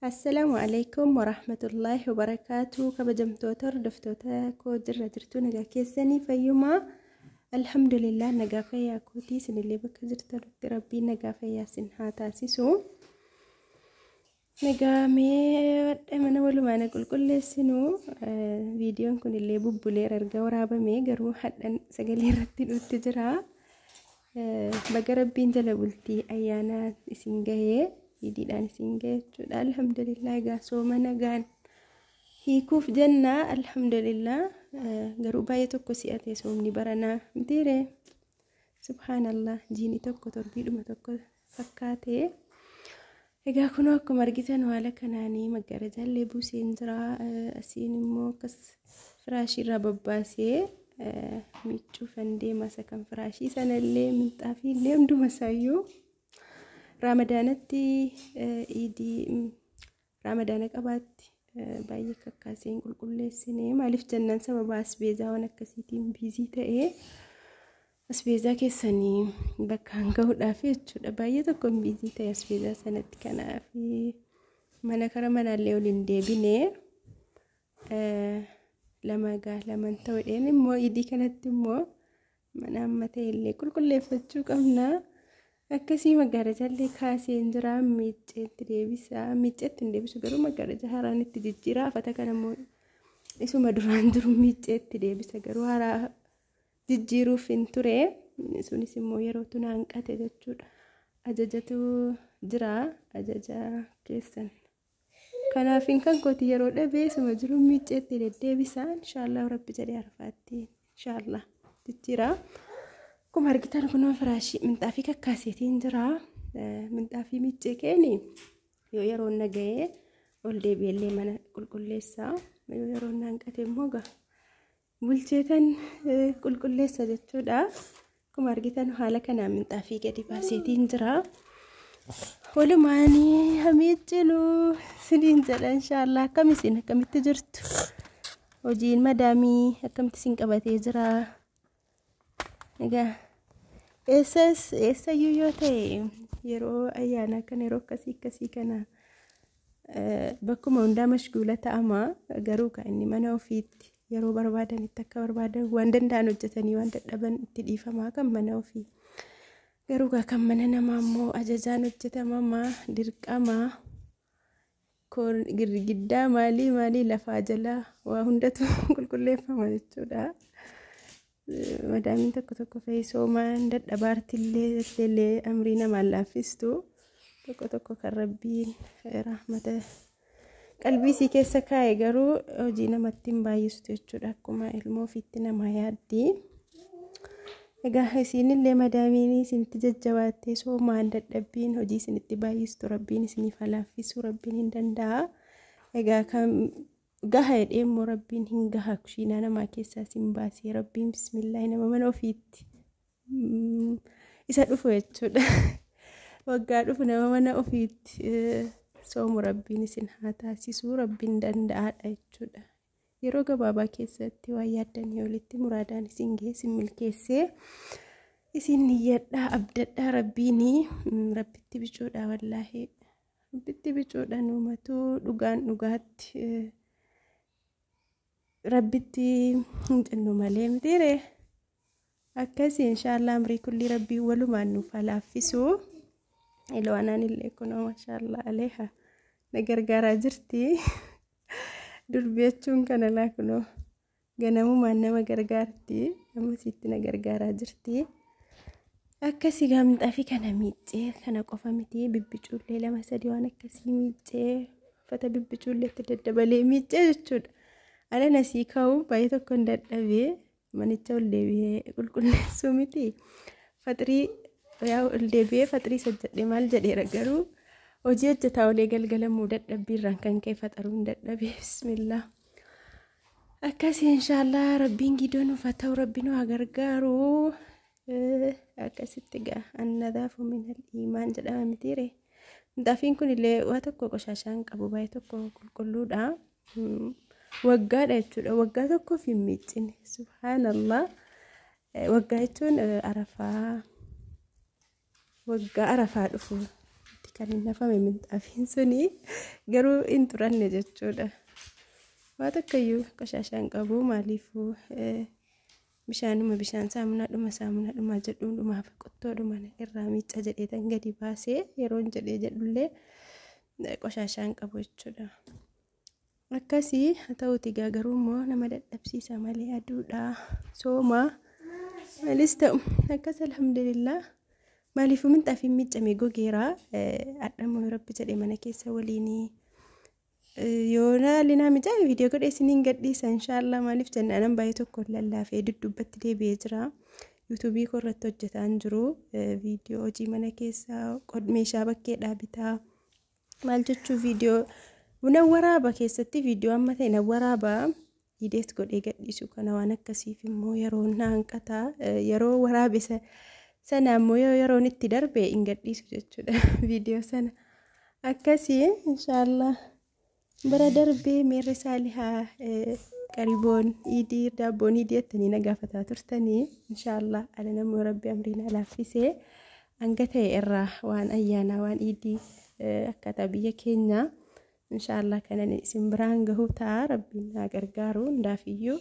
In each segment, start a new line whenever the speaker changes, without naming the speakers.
السلام عليكم ورحمة الله وبركاته. كبجمتوتر دفتوتا كودر رجرتو نجا كيساني فيوما الحمد لله نجا فيا كوتي سن اللي بكجرتو ربي نجا فيا سنها تاسيسو نجا مي أنا ولو ما نقول كل سنو فيديو كن اللي ببولير رجورابا مي جرو حتى سجلي رتين التجرا بقرب بين جلبلتي أيانا سنجاية يديدان سنجت الحمد لله قاسو منغان هيكوف جنة الحمد لله غروباية توكو سياتي سومني برنا مديري سبحان الله جيني توكو تربيد ما توكو فكاتي إذا كنوا أكو مرقتان ولا كناني مقرجة اللي بوسين جرا أسيني موكس فراشي رباباسي ميتشو فندي مسا كان فراشي سنة اللي من تافي اللي مدو مسايو رمضانتي إيدي رمضانك أبات بايك كاسين كل سنة ما لفت جنان سبب أسبيزا وانا كسيتين بيزيتا إيه أسبيزا كسني بكان قود أفيد شو بايتا كم بيزيتا أسبيزا سنة كان في منا كرمنا الليولين ديبيني لما قال لما انتوين مو إيدي كانت مو منا أمتي اللي كل فتشو كمنا akkasii magarajallee kaasee jira miicceetti deebisu garuu magaraja haraan itti jijjiira afata kanammoo isuma duraan jiru miicceetti deebisa garuu haraa jijjiiruuf hin ture sunis immoo yeroo tuna hanqate jechuudha ajajatu jira ajaja keessan kanaafin kan kooti yeroo dhabee isuma jiru miicceetti deebisa inshallah rabbi jedhee arfaatti inshallah jijjiira كم هرقتان كنوا فراشي من طافي كاسيتين جرا من طافي ميتشيكيني يرون نجاي ولدي بيلي من كل لسه يرون نانكتي موجا بولتيتن كل لسه جتودا كم هرقتان حالا كنا من طافي كدي باسيتين جرا ولو ماني هميتلو سنين جرا إن شاء الله كم تجرت وجين مدامي كم تسينك أبتي جرا نجا esa yuyote yero ayana kan yero kasi kana bakkuma hunda mashgulata ama garuu ka inni mana ofiitti yeroo barbaadan itti akka barbaadan waan danda'an hojjetanii waan dadhaban itti dhiifamaa kan mana ofii garuu ka kan mana namaa immoo ajajaan hojjetama dirqama kon girgiddaa maali lafaa jala waa hundatu qulqulleeffama jechuudha مدامين تكو فيسو ما ندد أبارت اللي أمرنا ما لافستو تكو كربين رحمته قلبي سيكي سكاي غرو جينا متين بايستو يجوداكو ما علمو فيتنا ما يادي إغا حسين اللي مداميني سنتججواتي سو ما ندد أبين هجي سنتبايستو ربين سنفلافيسو ربين هندندا إغا كم قهد إمو ربين هنقها كشينا أنا ما كيسا سنباسي ربين بسم الله نما منو فيت إسا دفو يتشود وقا دفو نما منو فيت سوم ربين سنحاتا سيسو ربين دندعات يتشود يروغ بابا كيسا تيوياتن يوليتي مرادان سنجي سميل كيسي إسين نيادا أبدادا ربيني ربيتي بيشودا والله ربيتي بيشودا نومتو نغات ربيتي إنه ملهم ديره أكاسي إن شاء الله أمري كل ربي ولو ما نفعل فيسو إلو أنا اللي كنا ما شاء الله عليها نجرجر جرتي دول بيتشون كان لا كنا جنامو ما نما جرجرتي أما سيت نجرجر جرتي أكاسي قام تافي كان ميتة كان قفا ميتة بيبجول ليلة ما سدي وأنا كاسي ميتة فتا بيبجول لتدبلي ميتة جود أنا نسيكاو بايتو كندت أبي منيتو اللي كل سومتي فتري يا اللي فتري سجد مال جدي رجرو وجيت تاولي قلقل مودت أبي رانكن كيف ترون دت أبي بسم الله أكاسي إن شاء الله ربين جدون فتاو ربينو أجرجارو أكاسي تجا النظاف من الإيمان جد أمتيري دافين كل اللي واتكو كشاشان أبو بايتو كلو دا وقعت أجود وقعتك في ميتين سبحان الله وقعتون عرفة وقع عرفة دفو kan hin nafame minxaafiin suni garuu hin turanne jechuudha. Waa tokkoyyuu qoshashaan qabu maaliifuu bishaan saamunadhuma jedhuudhumaaf qottoodhuma irraa miicca jedheetan gadi baasee yeroon jedhee jedhullee qoshashaan qabu jechuudha. Akkasii haa ta'uuti garuu immoo nama dadhabsiisa malee aduudha sooma malis ta'u akkas alhamdulillah maaliifuu minxaafiin miiccamee gogeera adhamoo rabbi jedhee mana keessa waliinii yoona linaa mijaa viidiyoo godhee isiniin gadhiisa inshallah maaliif jennaan baay'ee tokko lallaafee duddubbatti deebi'ee jira yuutuubii koo irratti hojjetaan jiru viidiyoo hojii mana keessaa meeshaa bakkeedhaa bitaa maal jechuu viidiyoo buna waraaba keessatti viidiyoo amma ta'e na waraaba ideet godhee gadhiisu kana waan akkasiif immoo yeroo naanqata yeroo waraabe sana immoo yeroon itti darbe hin gadhiisu jechuudha viidiyoo sana akkasii inshallah bara darbee meerre saalihaa qariboon idii daabboon idii ettanii na gaafataa turtanii inshallah ala namoo rabbi amriina laaffisee hanga ta'e irraa waan ayyaanaa waan idii akkaataa biyya keenya inshallah kanan isin biraan gahuu ta'a rabbiin na gargaaru ndaafiyyuu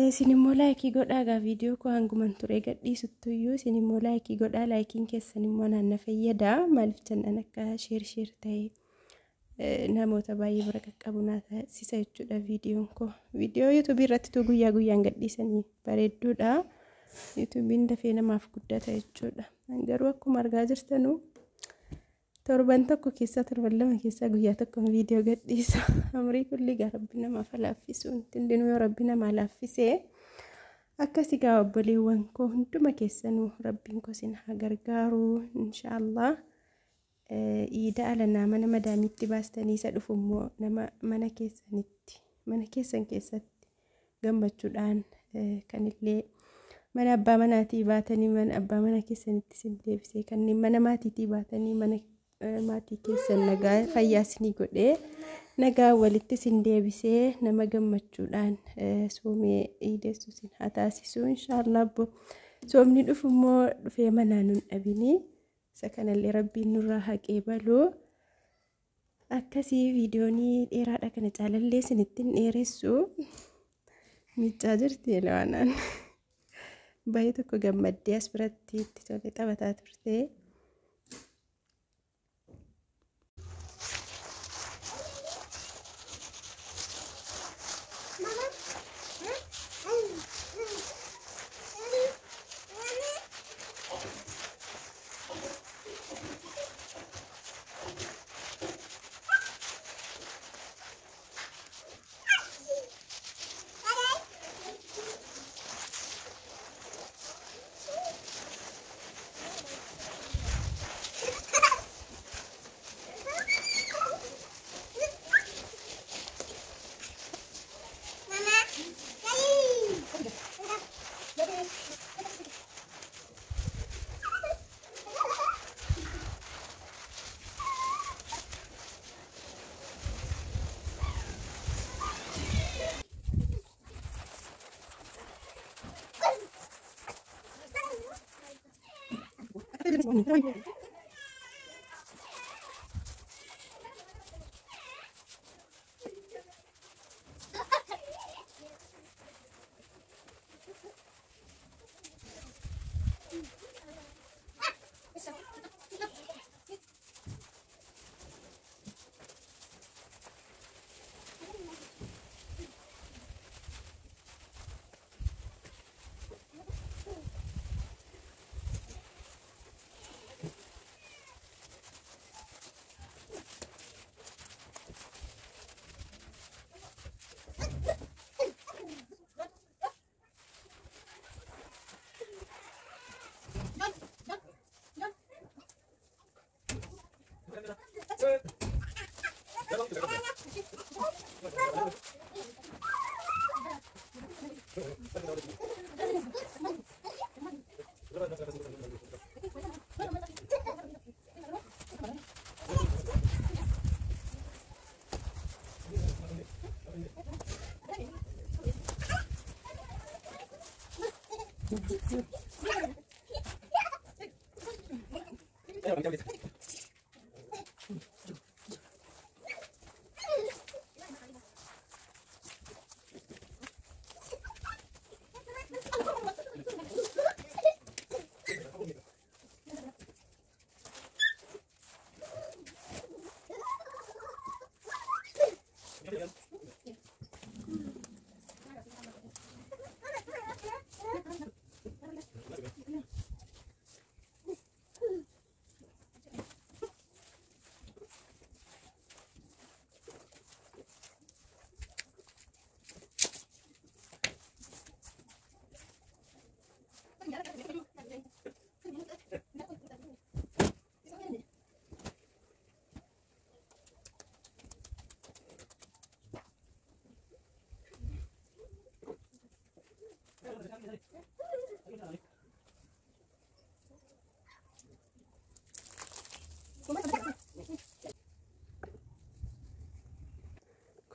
isin immoo laayikii godhaa viidiyoo koo hanguman ture gadhiisuttuyyuu isin immoo laayikii godhaa laayikiin keessan immoo naanna fayyada maaliif jennaan akka sheer ta'e namoota baay'ee bira qaqqabu naa taasisa jechuudha viidiyoon koo viidiyoo yuutuubii irratti tu guyyaa guyyaan gadhiisanii bareedduudha yuutuubiin dafee namaaf guddata jechuudha garuu akkuma argaa jirtanu torban tokko keessa torban lama keessa guyyaa tokko viidiyoo gadhiisa amrii kulli gaa rabbi namaaf laaffisuun tindinuu yoo rabbi namaa laaffisee akkasii gaa obboleewwan koo hunduma keessanuu rabbiin koo isin haa gargaaru inshallah iida alanaa mana madaamitti baastanii isa dhufu immoo nama mana keessan keessatti gammachuudhaan kanillee mana abbaa manaatii baatanii mana abbaa mana keessanitti sin deebisee kanneen mana maatiitii baatanii mana maatii keessan nagaa fayyaasinii godhee nagaa walitti sin deebisee nama gammachuudhaan soomee iideessu sin haa taasisu inshallah soomni dhufu immoo dhufee manaa nun dhabinii isa kanallee rabbiin nurraa haqee baluu akkasii viidiyoonii dheeraadha kana caalallee sinittiin dheeressu miccaa jirti laanaan baay'ee tokko gammaddee as biratti itti tolee taphataa turte.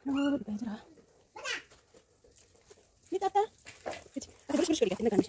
Kenapa belajar? Ini tata. Ada berus-berus kali ya, tindakan